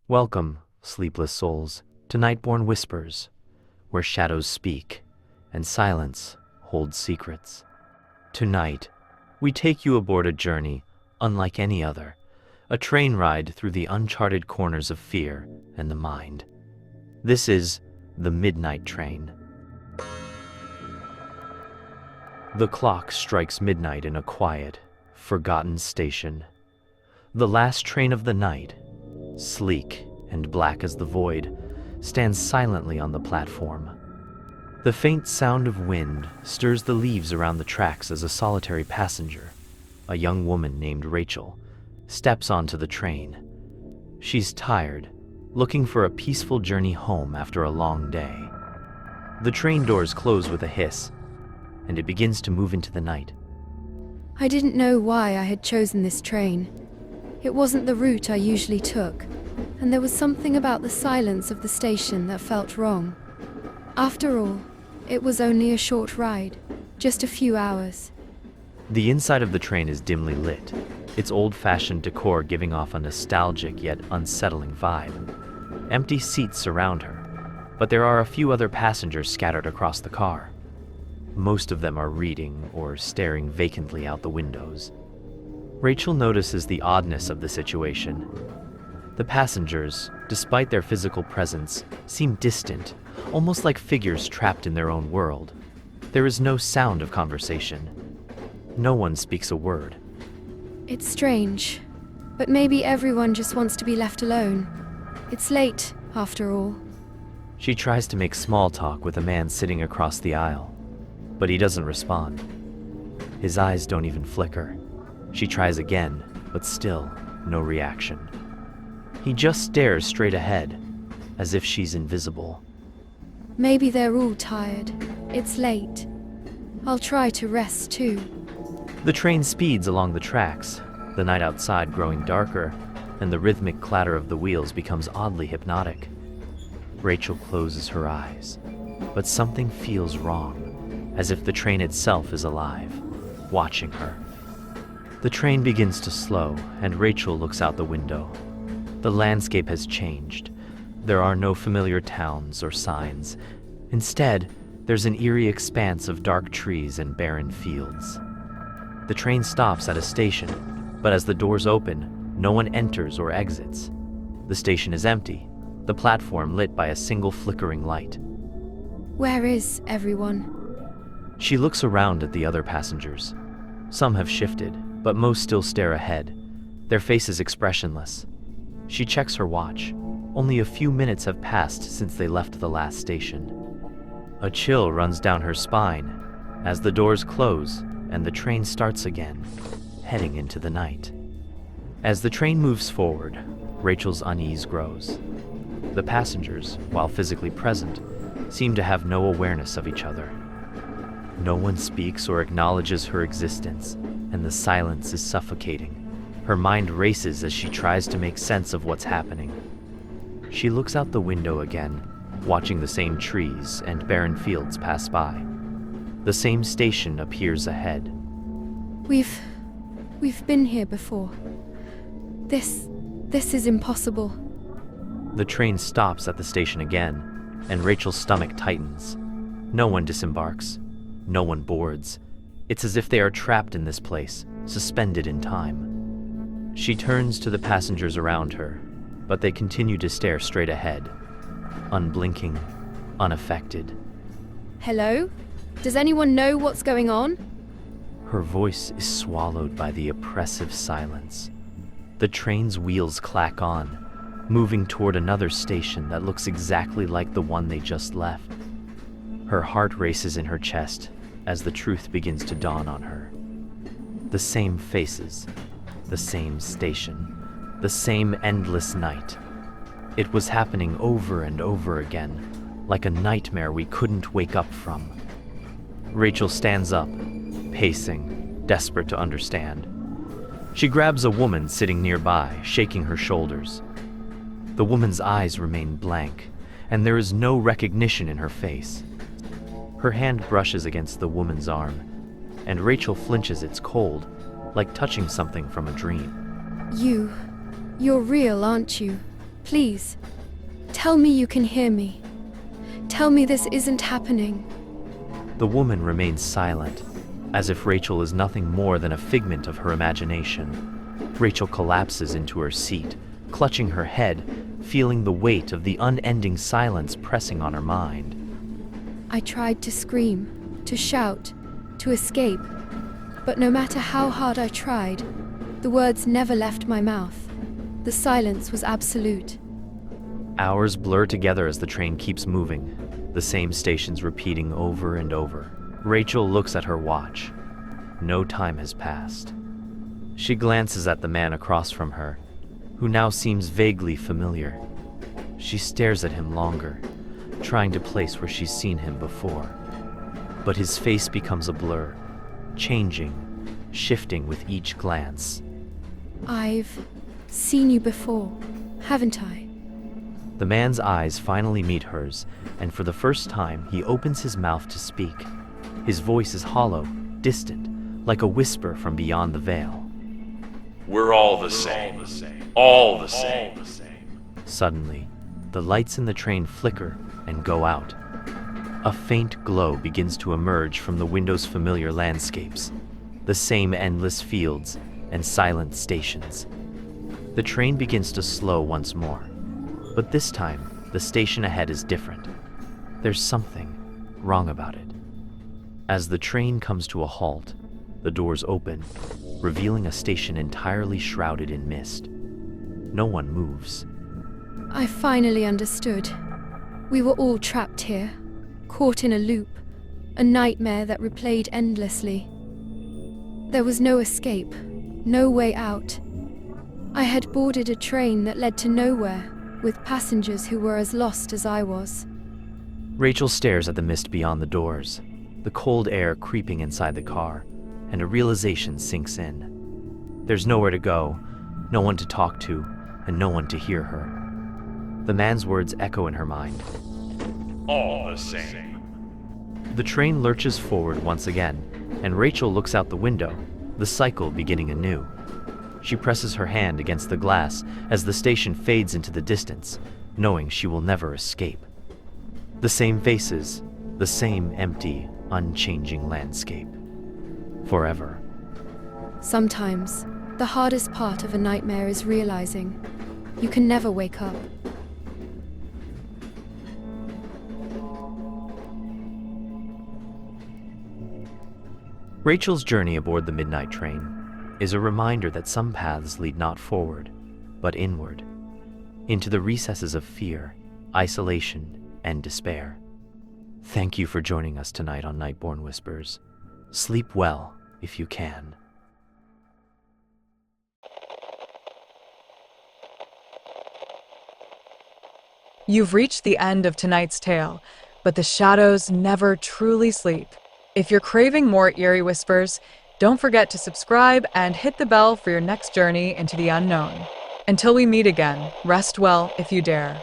Welcome, sleepless souls, to Nightborne Whispers, where shadows speak and silence holds secrets. Tonight, we take you aboard a journey unlike any other, a train ride through the uncharted corners of fear and the mind. This is the Midnight Train. The clock strikes midnight in a quiet, forgotten station. The last train of the night, sleek and black as the void, stands silently on the platform. The faint sound of wind stirs the leaves around the tracks as a solitary passenger, a young woman named Rachel, steps onto the train. She's tired, looking for a peaceful journey home after a long day. The train doors close with a hiss, and it begins to move into the night. I didn't know why I had chosen this train. It wasn't the route I usually took, and there was something about the silence of the station that felt wrong. After all, it was only a short ride, just a few hours. The inside of the train is dimly lit, its old-fashioned decor giving off a nostalgic yet unsettling vibe. Empty seats surround her, but there are a few other passengers scattered across the car. Most of them are reading or staring vacantly out the windows. Rachel notices the oddness of the situation. The passengers, despite their physical presence, seem distant, almost like figures trapped in their own world. There is no sound of conversation. No one speaks a word. It's strange, but maybe everyone just wants to be left alone. It's late, after all. She tries to make small talk with a man sitting across the aisle, but he doesn't respond. His eyes don't even flicker. She tries again, but still no reaction. He just stares straight ahead, as if she's invisible. Maybe they're all tired. It's late. I'll try to rest too. The train speeds along the tracks, the night outside growing darker, and the rhythmic clatter of the wheels becomes oddly hypnotic. Rachel closes her eyes, but something feels wrong, as if the train itself is alive, watching her. The train begins to slow, and Rachel looks out the window. The landscape has changed. There are no familiar towns or signs. Instead, there's an eerie expanse of dark trees and barren fields. The train stops at a station, but as the doors open, no one enters or exits. The station is empty, the platform lit by a single flickering light. Where is everyone? She looks around at the other passengers. Some have shifted, but most still stare ahead, their faces expressionless. She checks her watch. Only a few minutes have passed since they left the last station. A chill runs down her spine as the doors close and the train starts again, heading into the night. As the train moves forward, Rachel's unease grows. The passengers, while physically present, seem to have no awareness of each other. No one speaks or acknowledges her existence, and the silence is suffocating. Her mind races as she tries to make sense of what's happening. She looks out the window again, watching the same trees and barren fields pass by. The same station appears ahead. We've been here before. This is impossible. The train stops at the station again, and Rachel's stomach tightens. No one disembarks. No one boards. It's as if they are trapped in this place, suspended in time. She turns to the passengers around her, but they continue to stare straight ahead, unblinking, unaffected. Hello? Does anyone know what's going on? Her voice is swallowed by the oppressive silence. The train's wheels clack on, moving toward another station that looks exactly like the one they just left. Her heart races in her chest as the truth begins to dawn on her. The same faces, the same station, the same endless night. It was happening over and over again, like a nightmare we couldn't wake up from. Rachel stands up, pacing, desperate to understand. She grabs a woman sitting nearby, shaking her shoulders. The woman's eyes remain blank, and there is no recognition in her face. Her hand brushes against the woman's arm, and Rachel flinches. It's cold, like touching something from a dream. You're real, aren't you? Please, tell me you can hear me. Tell me this isn't happening. The woman remains silent, as if Rachel is nothing more than a figment of her imagination. Rachel collapses into her seat, clutching her head, feeling the weight of the unending silence pressing on her mind. I tried to scream, to shout, to escape, but no matter how hard I tried, the words never left my mouth. The silence was absolute. Hours blur together as the train keeps moving, the same stations repeating over and over. Rachel looks at her watch. No time has passed. She glances at the man across from her, who now seems vaguely familiar. She stares at him longer, trying to place where she's seen him before. But his face becomes a blur, changing, shifting with each glance. I've seen you before, haven't I? The man's eyes finally meet hers, and for the first time he opens his mouth to speak. His voice is hollow, distant, like a whisper from beyond the veil. We're all the same. All the same. Suddenly, the lights in the train flicker and go out. A faint glow begins to emerge from the window's familiar landscapes, the same endless fields and silent stations. The train begins to slow once more, but this time, the station ahead is different. There's something wrong about it. As the train comes to a halt, the doors open, revealing a station entirely shrouded in mist. No one moves. I finally understood. We were all trapped here, caught in a loop, a nightmare that replayed endlessly. There was no escape, no way out. I had boarded a train that led to nowhere, with passengers who were as lost as I was. Rachel stares at the mist beyond the doors, the cold air creeping inside the car, and a realization sinks in. There's nowhere to go, no one to talk to, and no one to hear her. The man's words echo in her mind. All the same. The train lurches forward once again, and Rachel looks out the window, the cycle beginning anew. She presses her hand against the glass as the station fades into the distance, knowing she will never escape. The same faces, the same empty, unchanging landscape. Forever. Sometimes, the hardest part of a nightmare is realizing you can never wake up. Rachel's journey aboard the midnight train is a reminder that some paths lead not forward, but inward, into the recesses of fear, isolation, and despair. Thank you for joining us tonight on Nightborne Whispers. Sleep well, if you can. You've reached the end of tonight's tale, but the shadows never truly sleep. If you're craving more eerie whispers, don't forget to subscribe and hit the bell for your next journey into the unknown. Until we meet again, rest well if you dare.